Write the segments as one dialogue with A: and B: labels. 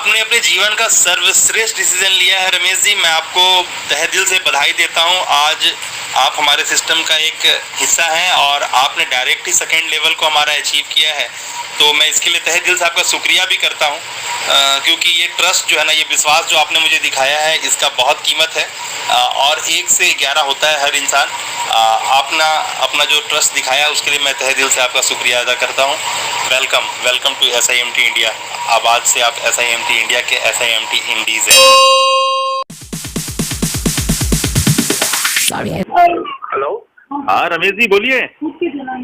A: आपने अपने जीवन का सर्वश्रेष्ठ डिसीजन लिया है रमेश जी, मैं आपको तहे दिल से बधाई देता हूं। आज आप हमारे सिस्टम का एक हिस्सा हैं और आपने डायरेक्ट ही सेकेंड लेवल को हमारा अचीव किया है, तो मैं इसके लिए तहे दिल से आपका शुक्रिया भी करता हूं, क्योंकि ये ट्रस्ट जो है ना, ये विश्वास जो आपने मुझे दिखाया है, इसका बहुत कीमत है। और 1 से 11 होता है हर इंसान। अपना जो ट्रस्ट दिखाया उसके लिए मैं तहे दिल से आपका शुक्रिया अदा करता हूं। Welcome to SIMT India. अब आज से आप SIMT इंडिया के SIMT इंडीज हैं।
B: हेलो।
A: हाँ रमेश जी बोलिए।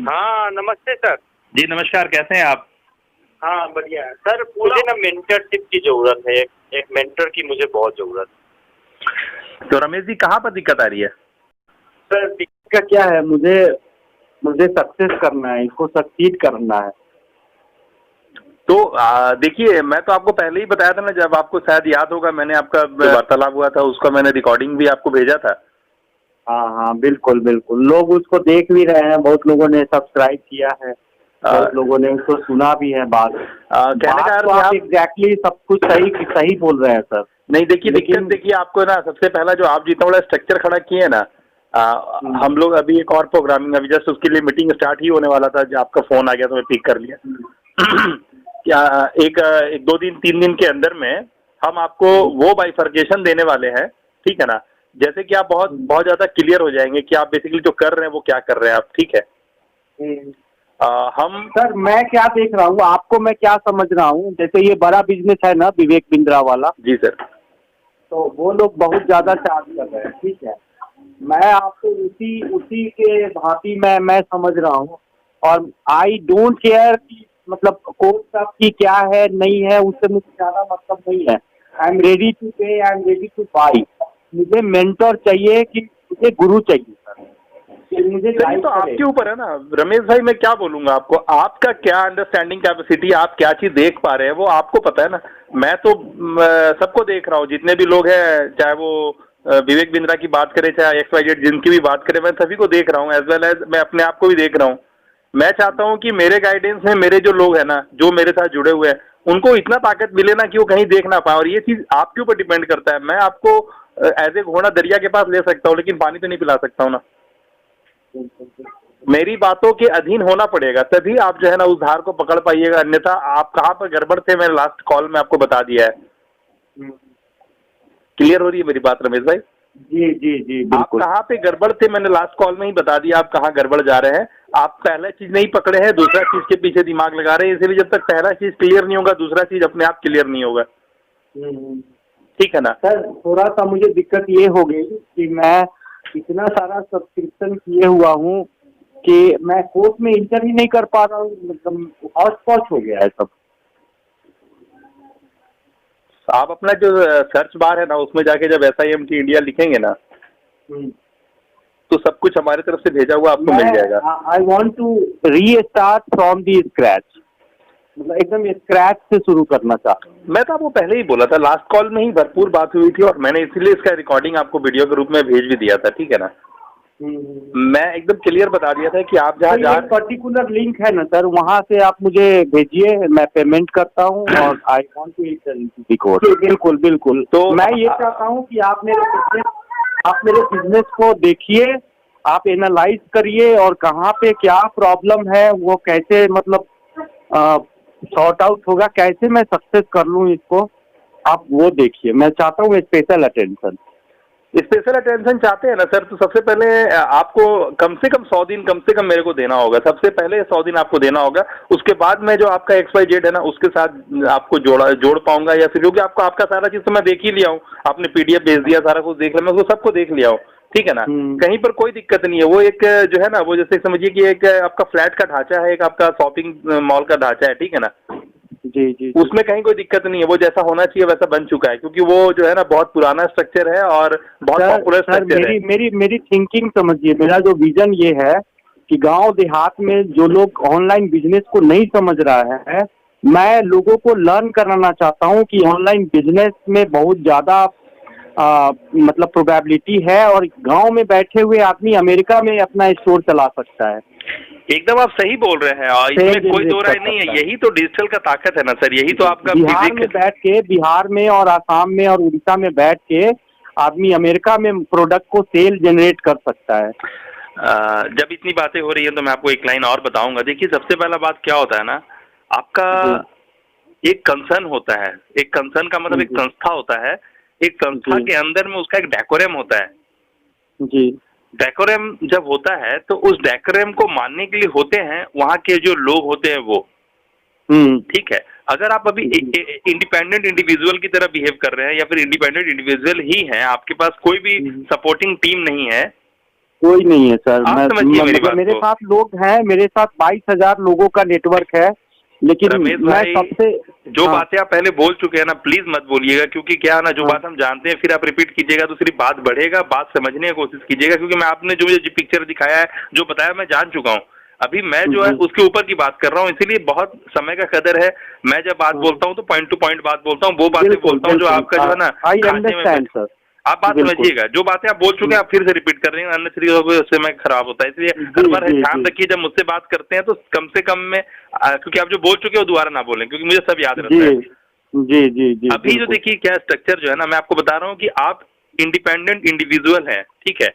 B: हाँ नमस्ते सर।
A: जी नमस्कार, कैसे हैं आप?
B: हाँ बढ़िया है सर। मुझे ना मेंटरशिप की जरूरत है, एक मेंटर की मुझे बहुत जरूरत है।
A: तो रमेश जी कहाँ पर दिक्कत आ रही है?
B: सर दिक्कत क्या है, मुझे सक्सेस करना है, इसको सक्सीड करना है।
A: तो देखिए, मैं तो आपको पहले ही बताया था ना, जब आपको शायद याद होगा, मैंने आपका वार्तालाप हुआ था, उसका मैंने रिकॉर्डिंग भी आपको भेजा था।
B: हाँ बिल्कुल बिल्कुल, लोग उसको देख भी रहे हैं, बहुत लोगों ने सब्सक्राइब किया है, बहुत लोगों ने उसको सुना भी है। कहने का अर्थ आप एग्जैक्टली सब कुछ सही बोल रहे हैं सर। नहीं
A: देखिए दिक्कत देखिए आपको ना, सबसे पहला जो आप जितना बड़ा स्ट्रक्चर खड़ा किए है ना, हम लोग अभी एक और प्रोग्रामिंग, अभी जस्ट उसके लिए मीटिंग स्टार्ट ही होने वाला था, जब आपका फोन आ गया तो मैं पिक कर लिया। क्या एक 2 दिन 3 दिन के अंदर में हम आपको वो बाइफर्केशन देने वाले हैं, ठीक है ना, जैसे कि आप बहुत ज्यादा क्लियर हो जाएंगे कि आप बेसिकली जो कर रहे हैं वो क्या कर रहे हैं आप, ठीक है। हम
B: सर मैं क्या देख रहा हूँ, आपको मैं क्या समझ रहा हूँ, जैसे ये बड़ा बिजनेस है ना विवेक बिंद्रा वाला।
A: जी सर।
B: तो वो लोग बहुत ज्यादा चार्ज कर रहे हैं, ठीक है। मैं आपको उसी के भांति मैं समझ रहा हूँ, और आई डोंट केयर कि मतलब कोर्स आपकी क्या है नहीं है, उससे मुझे ज्यादा मतलब नहीं है। आई एम रेडी टू पे, I am ready two by. मुझे मेंटर चाहिए कि मुझे गुरु चाहिए सर, मुझे
A: तो आपके ऊपर है ना रमेश भाई, मैं क्या बोलूंगा आपको, आपका क्या अंडरस्टैंडिंग कैपेसिटी, आप क्या चीज देख पा रहे हैं वो आपको पता है ना। मैं तो सबको देख रहा हूँ, जितने भी लोग हैं, चाहे वो विवेक बिंद्रा की बात करें, चाहे XYZ जिनकी भी बात करें, मैं सभी को देख रहा हूँ, एज वेल एज मैं अपने आप को भी देख रहा हूँ। मैं चाहता हूं कि मेरे गाइडेंस में मेरे जो लोग हैं ना, जो मेरे साथ जुड़े हुए हैं, उनको इतना ताकत मिले ना कि वो कहीं देख ना पाए, और ये चीज आपके ऊपर डिपेंड करता है। मैं आपको एज ए घोड़ा दरिया के पास ले सकता हूँ, लेकिन पानी तो नहीं पिला सकता हूँ ना। मेरी बातों के अधीन होना पड़ेगा, तभी आप जो है ना उस धार को पकड़ पाइएगा, अन्यथा आप कहाँ पर गड़बड़ थे मैंने लास्ट कॉल में आपको बता दिया है। क्लियर हो रही है मेरी बात रमेश भाई?
B: जी
A: आप कहाँ पे गड़बड़ थे मैंने लास्ट कॉल में ही बता दिया, आप कहाँ गड़बड़ जा रहे हैं। आप पहला चीज नहीं पकड़े हैं, दूसरा चीज के पीछे दिमाग लगा रहे हैं, इसलिए जब तक पहला चीज क्लियर नहीं होगा, दूसरा चीज अपने आप क्लियर नहीं होगा। ठीक है ना
B: सर? थोड़ा सा मुझे दिक्कत ये हो गई कि मैं इतना सारा सब्सक्रिप्शन किए हुआ हूँ कि मैं कोर्स में इंटर ही नहीं कर पा रहा हूँ, मतलब हौच पौच हो गया है सब।
A: आप अपना जो सर्च बार है ना, उसमें जाके जब SIMT इंडिया लिखेंगे ना, तो सब कुछ हमारे तरफ से भेजा हुआ आपको मिल जाएगा।
B: I want to restart from the scratch, मतलब एकदम स्क्रैच से शुरू करना चाहता हूँ।
A: मैं तो आपको पहले ही बोला था, लास्ट कॉल में ही भरपूर बात हुई थी, और मैंने इसीलिए इसका रिकॉर्डिंग आपको वीडियो के रूप में भेज भी दिया था, ठीक है ना। मैं एकदम क्लियर बता दिया था कि आप जहाँ
B: तो पर्टिकुलर लिंक है ना सर, वहाँ से आप मुझे भेजिए, मैं पेमेंट करता हूँ, और आई वांट टू कोर्स। बिल्कुल। तो मैं ये चाहता हूँ कि आप मेरे बिजनेस को देखिए, आप एनालाइज करिए, और कहाँ पे क्या प्रॉब्लम है, वो कैसे मतलब सॉर्ट आउट होगा, कैसे मैं सक्सेस कर लूँ इसको, आप वो देखिए। मैं चाहता हूँ स्पेशल अटेंशन चाहते हैं ना सर, तो सबसे पहले आपको कम से कम 100 दिन कम से कम मेरे को देना होगा। सबसे पहले 100 दिन आपको देना होगा, उसके बाद मैं जो आपका XYZ है ना, उसके साथ आपको जोड़ पाऊंगा, या फिर क्योंकि आपका सारा चीज तो मैं देख ही लिया हूँ, आपने PDF भेज दिया, सारा कुछ देख लिया, मैं उसको सबको देख लिया हूँ, ठीक है ना। कहीं पर कोई दिक्कत नहीं है। वो एक जो है ना, वो जैसे समझिए कि एक आपका फ्लैट का ढांचा है, एक आपका शॉपिंग मॉल का ढांचा है, ठीक है ना। जी। उसमें कहीं कोई दिक्कत नहीं है, वो जैसा होना चाहिए वैसा बन चुका है, क्योंकि वो जो है ना बहुत पुराना स्ट्रक्चर है और बहुत पॉपुलर स्ट्रक्चर है। मेरी थिंकिंग समझिए, मेरा जो विजन ये है कि गांव देहात में जो लोग ऑनलाइन बिजनेस को नहीं समझ रहा है, मैं लोगों को लर्न कराना चाहता हूँ कि ऑनलाइन बिजनेस में बहुत ज्यादा मतलब प्रोबेबिलिटी है, और गांव में बैठे हुए आदमी अमेरिका में अपना स्टोर चला सकता है। एकदम आप सही बोल रहे हैं और इसमें कोई दो राय नहीं है। यही तो डिजिटल का ताकत है ना सर, यही तो आपका
C: बिहार में बैठ के, बिहार में और आसाम में और उड़ीसा में बैठ के आदमी अमेरिका में प्रोडक्ट को सेल जनरेट कर सकता है।
B: जब इतनी बातें हो रही है तो मैं आपको एक लाइन और बताऊंगा। देखिए सबसे पहला बात क्या होता है ना, आपका एक कंसर्न होता है। एक कंसर्न का मतलब एक संस्था होता है, एक संस्था के अंदर में उसका एक डेकोरम होता है
C: जी।
B: डेकोरम जब होता है तो उस डेकोरम को मानने के लिए होते हैं वहाँ के जो लोग होते हैं वो, ठीक है। अगर आप अभी इंडिपेंडेंट इंडिविजुअल की तरह बिहेव कर रहे हैं या फिर इंडिपेंडेंट इंडिविजुअल ही हैं, आपके पास कोई भी सपोर्टिंग टीम नहीं है,
C: कोई नहीं है सर।
B: आप समझिए मेरी बात।
C: मेरे साथ लोग हैं, मेरे साथ 22,000 लोगों का नेटवर्क है, लेकिन
B: रमेश
C: मैं
B: भाई
C: सबसे
B: जो बातें आप पहले बोल चुके हैं ना, प्लीज मत बोलिएगा, क्योंकि क्या है ना, जो बात हम जानते हैं फिर आप रिपीट कीजिएगा तो सिर्फ बात बढ़ेगा। बात समझने की कोशिश कीजिएगा, क्योंकि मैं आपने जो मुझे पिक्चर दिखाया है, जो बताया, मैं जान चुका हूँ। अभी मैं जो है उसके ऊपर की बात कर रहा हूँ, इसीलिए बहुत समय का कदर है। मैं जब बात बोलता हूँ तो पॉइंट टू पॉइंट बात बोलता हूँ, वो बातें बोलता हूँ जो आपका जो है ना
C: अंडरस्टैंड सर।
B: आप बात समझिएगा, जो बातें आप बोल चुके हैं आप फिर से रिपीट कर रहे हैं, अन्य तरीके से मैं खराब होता है। इसलिए हर बार ध्यान रखिए जब मुझसे बात करते हैं तो कम से कम में क्योंकि आप जो बोल चुके हो दोबारा ना बोलें, क्योंकि मुझे सब याद रहता है।
C: जी जी जी।
B: अभी जो देखिए क्या स्ट्रक्चर जो है ना, मैं आपको बता रहा हूँ कि आप इंडिपेंडेंट इंडिविजुअल है, ठीक है।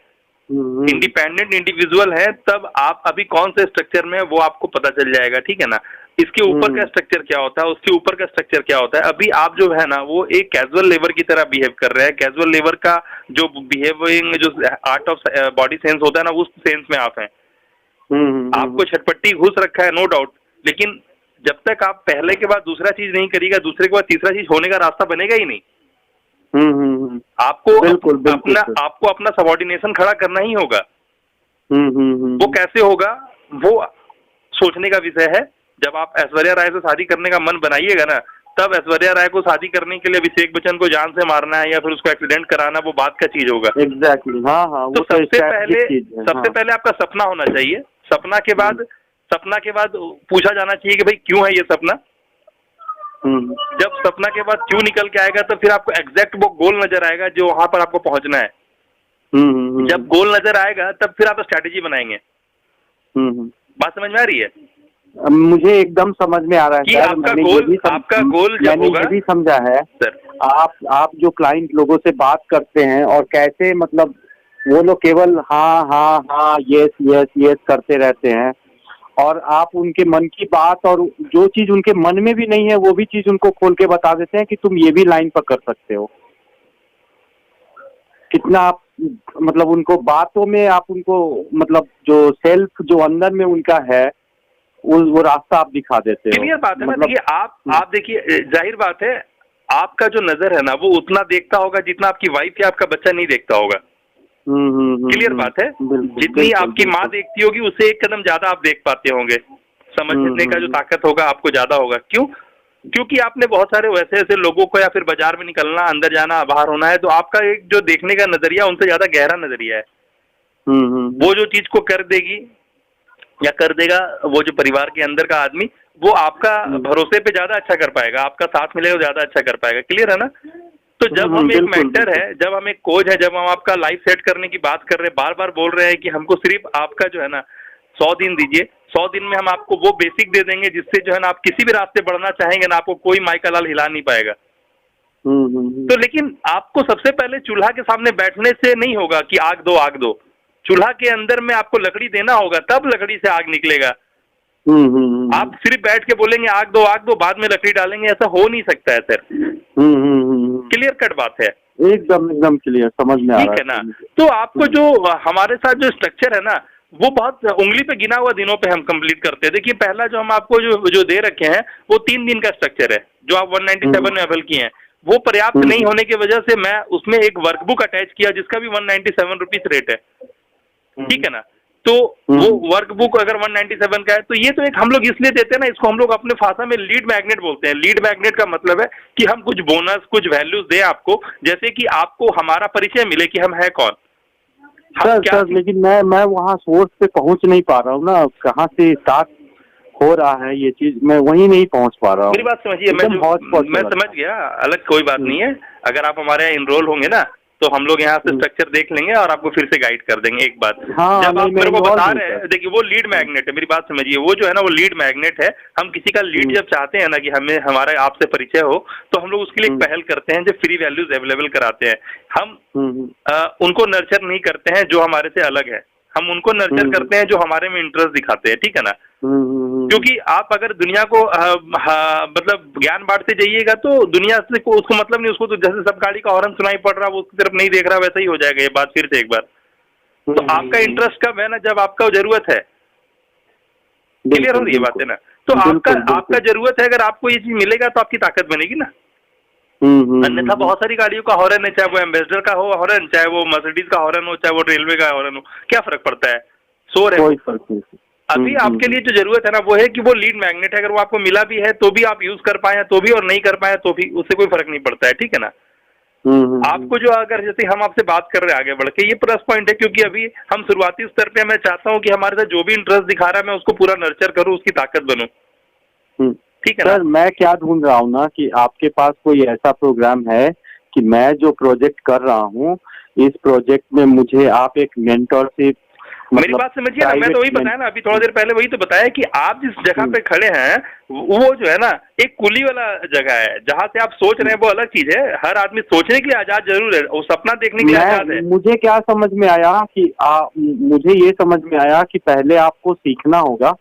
B: इंडिपेंडेंट इंडिविजुअल है तब आप अभी कौन से स्ट्रक्चर में वो आपको पता चल जाएगा, ठीक है ना। इसके ऊपर का स्ट्रक्चर क्या होता है, उसके ऊपर का स्ट्रक्चर क्या होता है। अभी आप जो है ना वो एक कैजुअल लेबर की तरह बिहेव कर रहे हैं। कैजुअल लेबर का जो बिहेविंग, जो आर्ट ऑफ बॉडी सेंस होता है ना, उस सेंस में आप हैं। आपको छटपट्टी घुस रखा है, नो डाउट, लेकिन जब तक आप पहले के बाद दूसरा चीज नहीं करिएगा, दूसरे के बाद तीसरा चीज होने का रास्ता बनेगा ही नहीं। आपको अपना सबऑर्डिनेशन खड़ा करना ही होगा। वो कैसे होगा वो सोचने का विषय है। जब आप ऐश्वर्या राय से शादी करने का मन बनाइएगा ना, तब ऐश्वर्या राय को शादी करने के लिए अभिषेक बच्चन को जान से मारना है या फिर उसको एक्सीडेंट कराना, वो बात का चीज होगा।
C: एग्जैक्टली हाँ हाँ।
B: तो सबसे पहले आपका सपना होना चाहिए। सपना के बाद पूछा जाना चाहिए कि भाई क्यों है ये सपना। जब सपना के बाद क्यों निकल के आएगा तो फिर आपको एग्जैक्ट वो गोल नजर आएगा जो वहां पर आपको पहुंचना है। जब गोल नजर आएगा तब फिर आप स्ट्रैटेजी बनाएंगे। बात समझ में आ रही है?
C: मुझे एकदम समझ में आ रहा है
B: कि आपका गोल जब होगा,
C: ये भी समझा है सर। आप जो क्लाइंट लोगों से बात करते हैं और कैसे, मतलब वो लोग केवल हाँ हाँ हाँ यस यस यस करते रहते हैं, और आप उनके मन की बात और जो चीज उनके मन में भी नहीं है वो भी चीज उनको खोल के बता देते हैं कि तुम ये भी लाइन पर कर सकते हो। कितना आप मतलब उनको बातों में आप उनको मतलब जो सेल्फ जो अंदर में उनका है वो रास्ता आप दिखा देते हो।
B: क्लियर बात है ना। देखिए आप देखिए, जाहिर बात है आपका जो नजर है ना वो उतना देखता होगा जितना आपकी वाइफ या आपका बच्चा नहीं देखता होगा। क्लियर बात है। जितनी आपकी माँ देखती होगी उससे एक कदम ज्यादा आप देख पाते होंगे। समझने का जो ताकत होगा आपको ज्यादा होगा। क्यों? क्योंकि आपने बहुत सारे वैसे ऐसे लोगों को, या फिर बाजार में निकलना, अंदर जाना, बाहर होना है, तो आपका एक जो देखने का नजरिया उनसे ज्यादा गहरा नजरिया है। वो जो चीज को कर देगी या कर देगा, वो जो परिवार के अंदर का आदमी, वो आपका भरोसे पे ज्यादा अच्छा कर पाएगा, आपका साथ मिलेगा ज्यादा अच्छा कर पाएगा। क्लियर है ना? तो जब हम एक मेंटर है, जब हम एक कोच है, जब हम आपका लाइफ सेट करने की बात कर रहे हैं, बार बार बोल रहे हैं कि हमको सिर्फ आपका जो है ना 100 दिन दीजिए, 100 दिन में हम आपको वो बेसिक दे देंगे जिससे जो है ना आप किसी भी रास्ते बढ़ना चाहेंगे ना, आपको कोई माइका लाल हिला नहीं पाएगा। तो लेकिन आपको सबसे पहले चूल्हा के सामने बैठने से नहीं होगा कि आग दो। चूल्हा के अंदर में आपको लकड़ी देना होगा, तब लकड़ी से आग निकलेगा। आप सिर्फ बैठ के बोलेंगे आग दो, बाद में लकड़ी डालेंगे, ऐसा हो नहीं सकता है सर। क्लियर कट बात है।
C: एकदम क्लियर, समझ में आ रहा है।
B: ठीक है ना? तो आपको जो हमारे साथ जो स्ट्रक्चर है ना, वो बहुत उंगली पे गिना हुआ दिनों पे हम कंप्लीट करते हैं। देखिए पहला जो हम आपको जो दे रखे हैं वो 3 दिन का स्ट्रक्चर है, जो आप 197 में अवेल किए हैं। वो पर्याप्त नहीं होने की वजह से मैं उसमें एक वर्कबुक अटैच किया जिसका भी 197 रुपीज रेट है। ठीक है ना? तो वो वर्कबुक अगर 197 का है तो ये तो एक हम लोग इसलिए देते हैं ना, इसको हम लोग अपने भाषा में लीड मैग्नेट बोलते हैं। लीड मैग्नेट का मतलब है कि हम कुछ बोनस, कुछ वैल्यूज दें आपको, जैसे कि आपको हमारा परिचय मिले कि हम है कौन।
C: सर लेकिन मैं वहाँ सोर्स पे पहुँच नहीं पा रहा हूँ ना, कहाँ से स्टार्ट हो रहा है ये चीज, मैं वहीं नहीं पहुँच पा रहा हूँ।
B: मेरी बात समझिए, मैं समझ गया, अलग कोई बात नहीं है। अगर आप हमारे यहाँ इनरोल होंगे ना तो हम लोग यहाँ से स्ट्रक्चर देख लेंगे और आपको फिर से गाइड कर देंगे एक बात।
C: हाँ,
B: जब आप
C: नहीं,
B: मेरे को
C: मैं
B: बता
C: involved
B: रहे
C: हूँ,
B: हैं, देखिए वो लीड मैग्नेट है, मेरी बात समझिए, वो जो है ना वो लीड मैग्नेट है। हम किसी का लीड जब चाहते हैं ना कि हमें हमारा आपसे परिचय हो, तो हम लोग उसके लिए एक पहल करते हैं, जो फ्री वैल्यूज अवेलेबल कराते हैं। हम उनको नर्चर नहीं करते हैं जो हमारे से अलग है, हम उनको नर्चर करते हैं जो हमारे में इंटरेस्ट दिखाते हैं, ठीक है ना। क्योंकि आप अगर दुनिया को मतलब ज्ञान बांटते जाइएगा तो दुनिया से उसको मतलब नहीं, उसको तो जैसे सब गाड़ी का हॉर्न सुनाई पड़ रहा वो उसकी तरफ नहीं देख रहा, वैसा ही हो जाएगा ये बात फिर से एक बार। तो आपका इंटरेस्ट कब है ना, जब आपका जरूरत है। क्लियर हो रही है बात है ना। तो आपका जरूरत है, अगर आपको ये चीज मिलेगा तो आपकी ताकत बनेगी ना। अन्यथा बहुत सारी गाड़ियों का हॉर्न है, चाहे वो एम्बेसडर का हो हॉर्न, चाहे वो मर्सिडीज का हॉर्न हो, चाहे वो रेलवे का हॉर्न हो, क्या फर्क पड़ता है, शोर है। अभी आपके लिए जो जरूरत है ना वो है कि वो लीड मैग्नेट है, अगर वो आपको मिला भी है तो भी आप यूज कर पाए तो भी, और नहीं कर पाए तो भी, उससे कोई फर्क नहीं पड़ता है, ठीक है ना। आपको जो, अगर जैसे हम आपसे बात कर रहे हैं आगे बढ़ के, ये प्लस पॉइंट है, क्योंकि अभी हम शुरुआती स्तर पे, मैं चाहता हूँ कि हमारे साथ जो भी इंटरेस्ट दिखा रहा है मैं उसको पूरा नर्चर करूँ, उसकी ताकत बनूं, ठीक है ना।
C: सर मैं क्या ढूंढ रहा हूँ ना कि आपके पास कोई ऐसा प्रोग्राम है कि मैं जो प्रोजेक्ट कर रहा हूँ, इस प्रोजेक्ट में मुझे आप एक मेंटरशिप,
B: मेरी बात समझिए ना, मैं तो वही बताया ना अभी थोड़ा देर पहले, वही तो बताया कि आप जिस जगह पे खड़े हैं वो जो है ना एक कुली वाला जगह है, जहाँ से आप सोच रहे हैं वो अलग चीज है। हर आदमी सोचने के लिए आजाद जरूर है, वो सपना देखने के लिए आजाद है।
C: मुझे क्या समझ में आया कि मुझे ये समझ में आया कि पहले आपको सीखना होगा।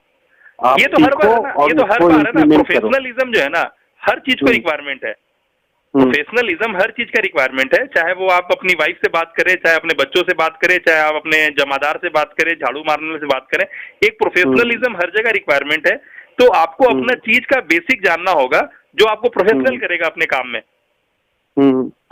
B: ये तो हर बार है ना, ये तो हर बार है ना। प्रोफेशनलिज्म जो है ना हर चीज को रिक्वायरमेंट है, प्रोफेशनलिज्म हर चीज का रिक्वायरमेंट है। चाहे वो आप अपनी वाइफ से बात करें, चाहे अपने बच्चों से बात करें, चाहे आप अपने जमादार से बात करें, झाड़ू मारने से बात करें, एक प्रोफेशनलिज्म हर जगह रिक्वायरमेंट है। तो आपको अपना चीज का बेसिक जानना होगा जो आपको प्रोफेशनल करेगा अपने काम में।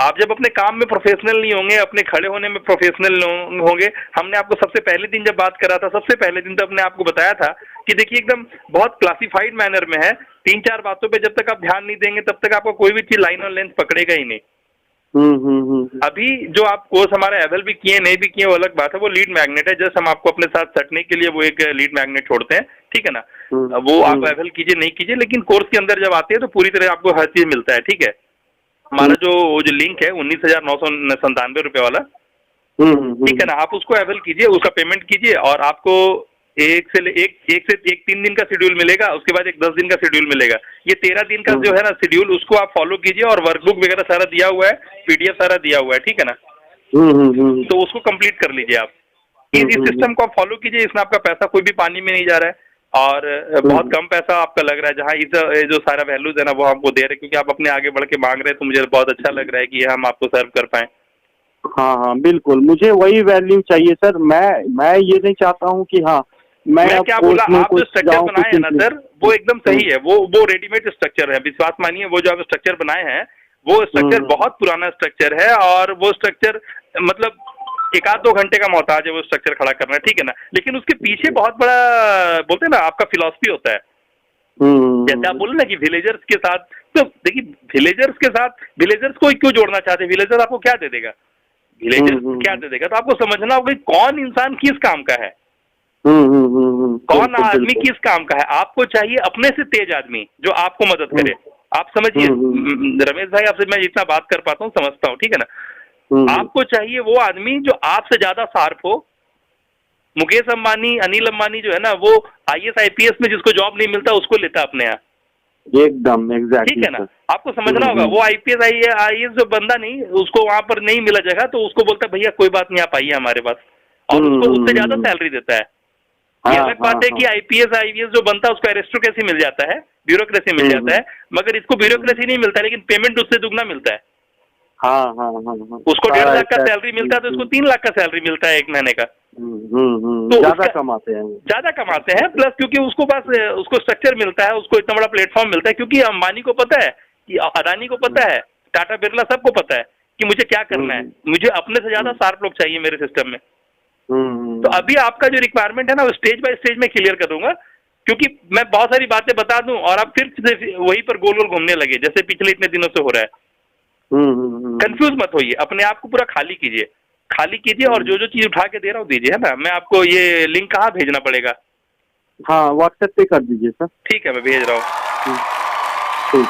B: आप जब अपने काम में प्रोफेशनल नहीं होंगे, अपने खड़े होने में प्रोफेशनल होंगे। हमने आपको सबसे पहले दिन जब बात करा था, सबसे पहले दिन तो अपने आपको बताया था कि देखिए एकदम बहुत क्लासिफाइड मैनर में है, 3-4 बातों पे जब तक आप ध्यान नहीं देंगे तब तक आपको कोई भी चीज लाइन और लेंथ पकड़ेगा ही नहीं। अभी जो आप कोर्स हमारा अवेल भी किए नहीं भी किए वो अलग बात है, वो लीड मैग्नेट है। जस्ट हम आपको अपने साथ सटने के लिए वो एक लीड मैग्नेट छोड़ते हैं, ठीक है ना। वो आप अवेल कीजिए नहीं कीजिए, लेकिन कोर्स के अंदर जब आते हैं तो पूरी तरह आपको हर चीज मिलता है, ठीक है। हमारा जो लिंक है 19,997 रुपए वाला, ठीक है ना, आप उसको अवेल कीजिए, उसका पेमेंट कीजिए और आपको एक से 3 दिन का शेड्यूल मिलेगा, उसके बाद एक 10 दिन का शेड्यूल मिलेगा। ये 13 दिन का जो है ना शेड्यूल, उसको आप फॉलो कीजिए और वर्कबुक वगैरह सारा दिया हुआ है, पीडीएफ सारा दिया हुआ है, ठीक है ना। तो उसको कंप्लीट कर लीजिए आप। इस सिस्टम को आप फॉलो कीजिए, इसमें आपका पैसा कोई भी पानी में नहीं जा रहा है और बहुत कम पैसा आपका लग रहा है। जहाँ जो सारा वैल्यूज है ना वो हमको दे रहे हैं, क्योंकि आप अपने आगे बढ़ के मांग रहे हैं, तो मुझे बहुत अच्छा लग रहा है कि हम आपको सर्व कर पाए।
C: हाँ, बिल्कुल, मुझे वही वैल्यू चाहिए सर। मैं ये नहीं चाहता हूँ कि हाँ मैं
B: क्या बोला, आप जो स्ट्रक्चर बनाए हैं ना सर वो एकदम सही है, वो रेडीमेड स्ट्रक्चर है। विश्वास मानिए, वो जो आप स्ट्रक्चर बनाए हैं वो स्ट्रक्चर बहुत पुराना स्ट्रक्चर है और वो स्ट्रक्चर मतलब 1-2 घंटे का मोहताज है वो स्ट्रक्चर खड़ा करना, ठीक है ना। लेकिन उसके पीछे बहुत बड़ा बोलते हैं ना आपका फिलॉसफी होता है। जैसे आप बोले ना कि विलेजर्स के साथ, तो देखिए विलेजर्स को क्यों जोड़ना चाहते हैं, विलेजर आपको क्या दे देगा, विलेजर्स क्या दे देगा। तो आपको समझना होगा कौन इंसान किस काम का है, कौन आदमी किस काम का है। आपको चाहिए अपने से तेज आदमी जो आपको मदद करे। आप समझिए रमेश भाई, आपसे मैं जितना बात कर पाता हूँ समझता हूँ, ठीक है ना। आपको चाहिए वो आदमी जो आपसे ज्यादा शार्प हो। मुकेश अंबानी, अनिल अंबानी जो है ना वो IAS IPS में जिसको जॉब नहीं मिलता उसको लेता अपने यहाँ,
C: एकदम एग्जैक्टली,
B: ठीक है ना। आपको समझना होगा वो IPS IAS जो बंदा नहीं, उसको वहां पर नहीं मिला जगह तो उसको बोलता भैया कोई बात नहीं, आप आइए हमारे पास, और उसको उससे ज्यादा सैलरी देता है। ये अलग बात है कि IPS IAS जो बनता है उसको एरिस्टोक्रेसी मिल जाता है, ब्यूरोक्रेसी मिल जाता है, मगर इसको ब्यूरोक्रेसी नहीं मिलता, लेकिन पेमेंट उससे दुगना मिलता है। उसको 1.5 लाख का सैलरी मिलता है तो उसको 3 लाख का सैलरी मिलता है 1 महीने का।
C: तो ज्यादा कमाते हैं
B: प्लस क्योंकि उसको पास उसको स्ट्रक्चर मिलता है, उसको इतना बड़ा प्लेटफॉर्म मिलता है। क्योंकि अंबानी को पता है, कि अडानी को पता है, टाटा बिरला सबको पता है कि मुझे क्या करना है, मुझे अपने से ज्यादा शार्प लोग चाहिए मेरे सिस्टम में। तो अभी आपका जो रिक्वायरमेंट है ना वो स्टेज बाय स्टेज में क्लियर करूंगा, क्योंकि मैं बहुत सारी बातें बता दूं और आप फिर वही पर गोल गोल घूमने लगे जैसे पिछले इतने दिनों से हो रहा है। कंफ्यूज मत होइए, अपने आप को पूरा खाली कीजिए और जो चीज उठा के दे रहा हूँ दीजिए, है ना। मैं आपको ये लिंक कहाँ भेजना पड़ेगा?
C: हाँ, व्हाट्सएप पे कर दीजिए सर।
B: ठीक है, मैं भेज रहा हूँ।
C: ठीक।